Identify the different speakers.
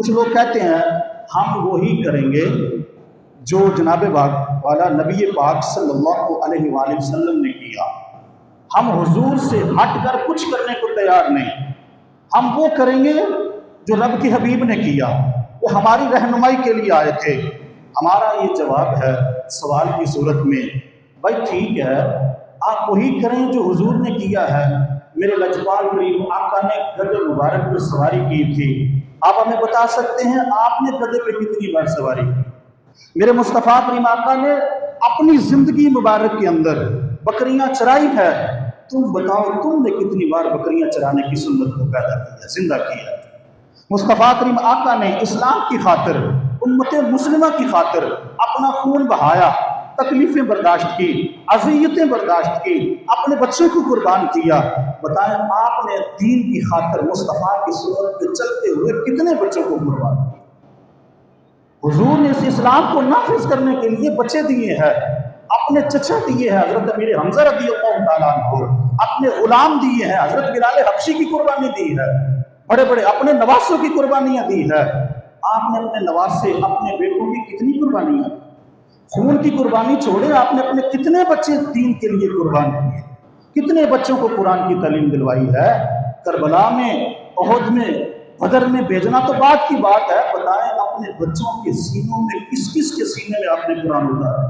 Speaker 1: کچھ لوگ کہتے ہیں ہم وہی کریں گے جو جناب والا نبی پاک صلی اللہ علیہ وآلہ وسلم نے کیا، ہم حضور سے ہٹ کر کچھ کرنے کو تیار نہیں، ہم وہ کریں گے جو رب کے حبیب نے کیا، وہ ہماری رہنمائی کے لیے آئے تھے۔ ہمارا یہ جواب ہے سوال کی صورت میں، بھائی ٹھیک ہے آپ وہی کریں جو حضور نے کیا ہے۔ میرے لجپال کریم آقا نے گدے مبارک پر سواری کی تھی، آپ ہمیں بتا سکتے ہیں آپ نے گدے پہ کتنی بار سواری کی؟ میرے مصطفیٰ کریم آقا نے اپنی زندگی مبارک کے اندر بکریاں چرائی ہے، تم بتاؤ تم نے کتنی بار بکریاں چرانے کی سنت کو پیدا کیا، زندہ کیا؟ مصطفیٰ کریم آقا نے اسلام کی خاطر، امت مسلمہ کی خاطر اپنا خون بہایا، تکلیفیں برداشت کی، اذیتیں برداشت کی، اپنے بچوں کو قربان کیا۔ بتائیں آپ نے دین کی خاطر مصطفیٰ کی سنت پہ چلتے ہوئے کتنے بچوں کو قربان کیا؟ حضور نے اس اسلام کو نافذ کرنے کے لیے بچے دیے ہیں، اپنے چچا دیے ہیں حضرت امیر حمزہ رضی اللہ تعالیٰ عنہ، اپنے غلام دیے ہیں، حضرت بلال حبشی کی قربانی دی ہے، بڑے بڑے اپنے نواسوں کی قربانیاں دی ہے۔ آپ نے اپنے نواسے اپنے بیٹوں کی کتنی قربانیاں، خون کی قربانی چھوڑے آپ نے اپنے کتنے بچے دین کے لیے قربان کیے، کتنے بچوں کو قرآن کی تعلیم دلوائی ہے؟ کربلا میں، احد میں، بدر میں بھیجنا تو بات کی بات ہے، بتائیں اپنے بچوں کے سینوں میں کس کس کے سینے میں آپ نے قرآن اتارا؟